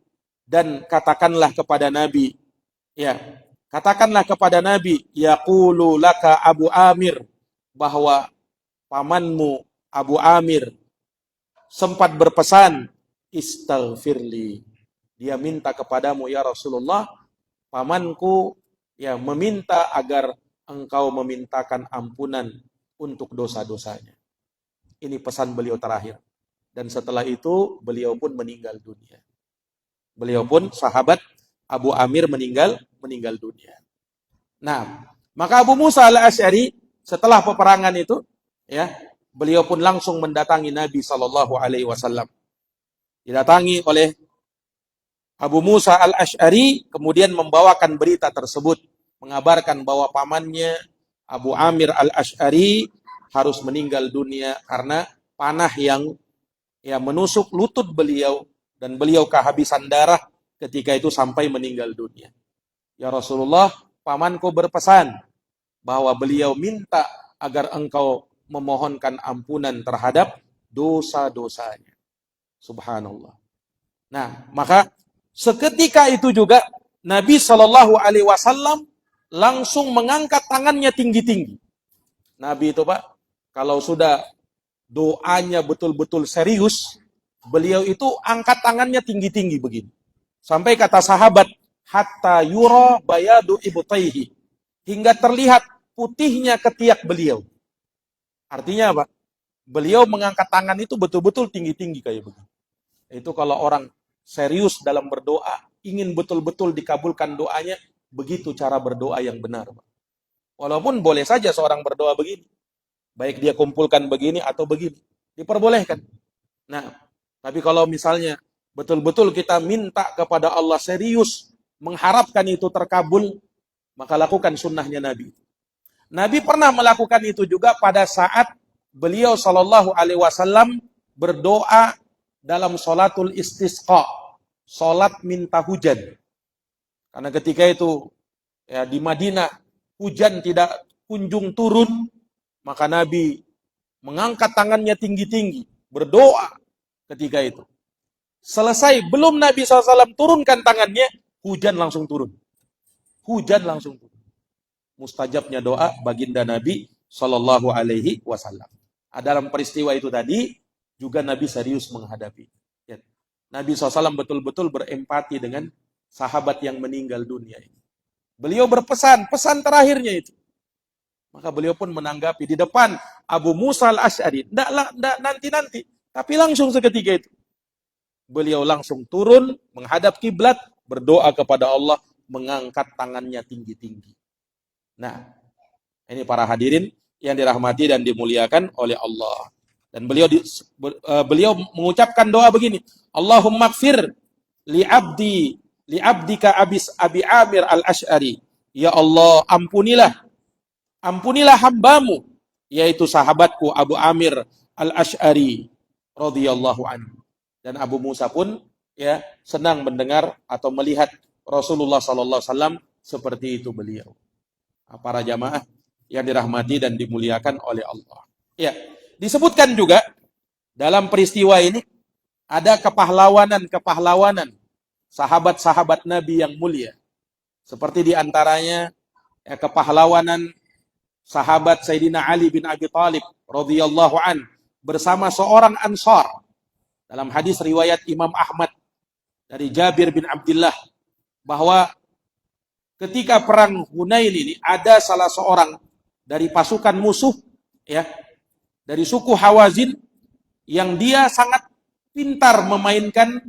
dan katakanlah kepada Nabi, ya, katakanlah kepada Nabi, yaqulu laka Abu Amir, bahwa pamanmu Abu Amir sempat berpesan, istaghfirli. Dia minta kepadamu ya Rasulullah, pamanku ya meminta agar engkau memintakan ampunan untuk dosa-dosanya. Ini pesan beliau terakhir. Dan setelah itu beliau pun meninggal dunia. Beliau pun sahabat Abu Amir meninggal dunia. Nah, maka Abu Musa al-Asy'ari setelah peperangan itu, ya, beliau pun langsung mendatangi Nabi sallallahu alaihi wasallam. Didatangi oleh Abu Musa al-Asy'ari, kemudian membawakan berita tersebut, mengabarkan bahwa pamannya Abu Amir al-Asy'ari harus meninggal dunia karena panah yang menusuk lutut beliau, dan beliau kehabisan darah ketika itu sampai meninggal dunia. Ya Rasulullah, pamanku berpesan bahwa beliau minta agar engkau memohonkan ampunan terhadap dosa-dosanya. Subhanallah. Nah, maka seketika itu juga Nabi Shallallahu Alaihi Wasallam langsung mengangkat tangannya tinggi-tinggi. Nabi itu Pak, kalau sudah doanya betul-betul serius, beliau itu angkat tangannya tinggi-tinggi begini. Sampai kata sahabat, hatta yura bayadu ibtaihi, hingga terlihat putihnya ketiak beliau. Artinya apa? Beliau mengangkat tangan itu betul-betul tinggi-tinggi kayak begini. Itu kalau orang serius dalam berdoa, ingin betul-betul dikabulkan doanya, begitu cara berdoa yang benar. Walaupun boleh saja seorang berdoa begini. Baik dia kumpulkan begini atau begini. Diperbolehkan. Nah, tapi kalau misalnya betul-betul kita minta kepada Allah serius, mengharapkan itu terkabul, maka lakukan sunnahnya Nabi. Nabi pernah melakukan itu juga pada saat beliau Shallallahu Alaihi Wasallam berdoa dalam sholatul istisqa, sholat minta hujan. Karena ketika itu ya, di Madinah hujan tidak kunjung turun, maka Nabi mengangkat tangannya tinggi-tinggi, berdoa ketika itu. Selesai, belum Nabi SAW turunkan tangannya, hujan langsung turun. Hujan langsung turun. Mustajabnya doa baginda Nabi Sallallahu Alaihi Wasallam. Dalam peristiwa itu tadi, juga Nabi serius menghadapi. Ya. Nabi SAW betul-betul berempati dengan sahabat yang meninggal dunia ini. Beliau berpesan, pesan terakhirnya itu. Maka beliau pun menanggapi di depan Abu Musa al-Asy'ari. Tidak nanti-nanti, tapi langsung seketika itu. Beliau langsung turun, menghadap kiblat, berdoa kepada Allah, mengangkat tangannya tinggi-tinggi. Nah, ini para hadirin yang dirahmati dan dimuliakan oleh Allah. Dan beliau mengucapkan doa begini, Allahumma gfir li abdika Abi Amir al-Asy'ari. Ya Allah, ampunilah hambamu, yaitu sahabatku Abu Amir al-Asy'ari radhiyallahu anhu. Dan Abu Musa pun ya senang mendengar atau melihat Rasulullah sallallahu alaihi wasallam seperti itu beliau. Para jamaah yang dirahmati dan dimuliakan oleh Allah. Ya, disebutkan juga dalam peristiwa ini ada kepahlawanan sahabat-sahabat Nabi yang mulia. Seperti diantaranya ya, kepahlawanan sahabat Sayyidina Ali bin Abi Thalib radhiyallahu an bersama seorang Ansar. Dalam hadis riwayat Imam Ahmad dari Jabir bin Abdullah bahwa ketika perang Hunain ini ada salah seorang dari pasukan musuh ya, dari suku Hawazin yang dia sangat pintar memainkan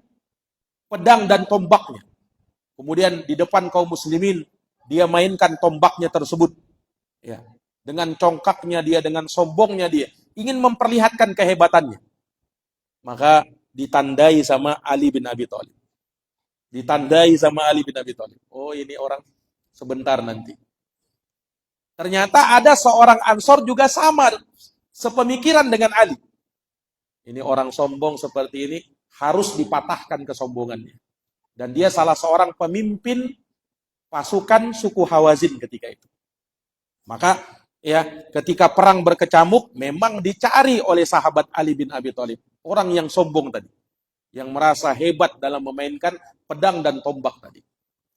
pedang dan tombaknya. Kemudian di depan kaum muslimin dia mainkan tombaknya tersebut. Ya. Dengan congkaknya dia, dengan sombongnya dia, ingin memperlihatkan kehebatannya. Maka ditandai sama Ali bin Abi Thalib. Ditandai sama Ali bin Abi Thalib. Oh, ini orang sebentar nanti. Ternyata ada seorang Ansor juga sama, sepemikiran dengan Ali. Ini orang sombong seperti ini harus dipatahkan kesombongannya. Dan dia salah seorang pemimpin pasukan suku Hawazin ketika itu. Maka ya, ketika perang berkecamuk memang dicari oleh sahabat Ali bin Abi Thalib, orang yang sombong tadi, yang merasa hebat dalam memainkan pedang dan tombak tadi.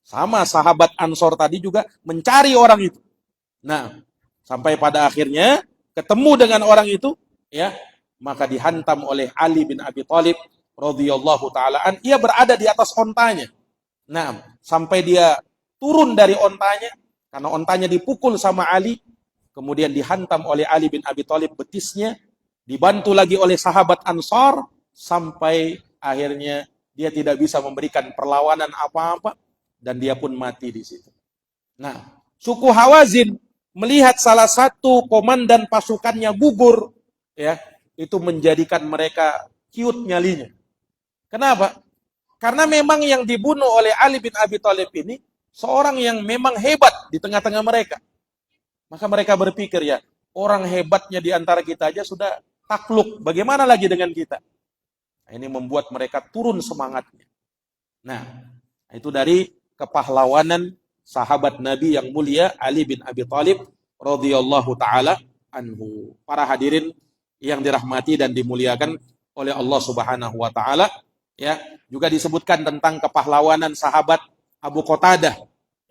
Sama sahabat Ansor tadi juga mencari orang itu. Nah, sampai pada akhirnya ketemu dengan orang itu, ya, maka dihantam oleh Ali bin Abi Thalib radhiyallahu taalaan. Ia berada di atas ontanya. Nah, sampai dia turun dari ontanya, karena ontanya dipukul sama Ali, kemudian dihantam oleh Ali bin Abi Thalib betisnya, dibantu lagi oleh sahabat Ansar, sampai akhirnya dia tidak bisa memberikan perlawanan apa-apa, dan dia pun mati di situ. Nah, suku Hawazin melihat salah satu komandan pasukannya gugur, ya, itu menjadikan mereka ciut nyalinya. Kenapa? Karena memang yang dibunuh oleh Ali bin Abi Thalib ini seorang yang memang hebat di tengah-tengah mereka. Maka mereka berpikir, ya, orang hebatnya di antara kita aja sudah takluk, bagaimana lagi dengan kita? Nah, ini membuat mereka turun semangatnya. Nah, itu dari kepahlawanan sahabat Nabi yang mulia Ali bin Abi Thalib radhiyallahu taala anhu. Para hadirin yang dirahmati dan dimuliakan oleh Allah Subhanahu wa taala, ya, juga disebutkan tentang kepahlawanan sahabat Abu Qatadah.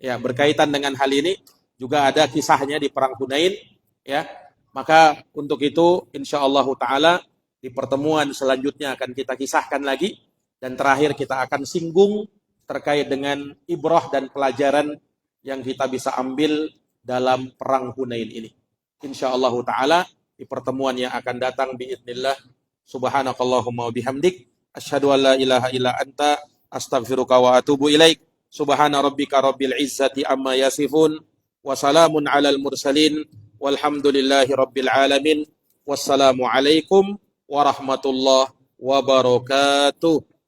Ya, berkaitan dengan hal ini juga ada kisahnya di perang Hunain, ya. Maka untuk itu insyaallah taala di pertemuan selanjutnya akan kita kisahkan lagi, dan terakhir kita akan singgung terkait dengan ibrah dan pelajaran yang kita bisa ambil dalam perang Hunain ini. Insyaallah taala di pertemuan yang akan datang biidznillah. Subhanakallahumma wa bihamdik asyhadu an la ilaha illa anta astaghfiruka wa atubu ilaik. Subhana rabbika rabbil izzati amma yasifun wa salamun alal mursalin walhamdulillahi rabbil alamin. Wassalamu alaikum warahmatullahi wabarakatuh.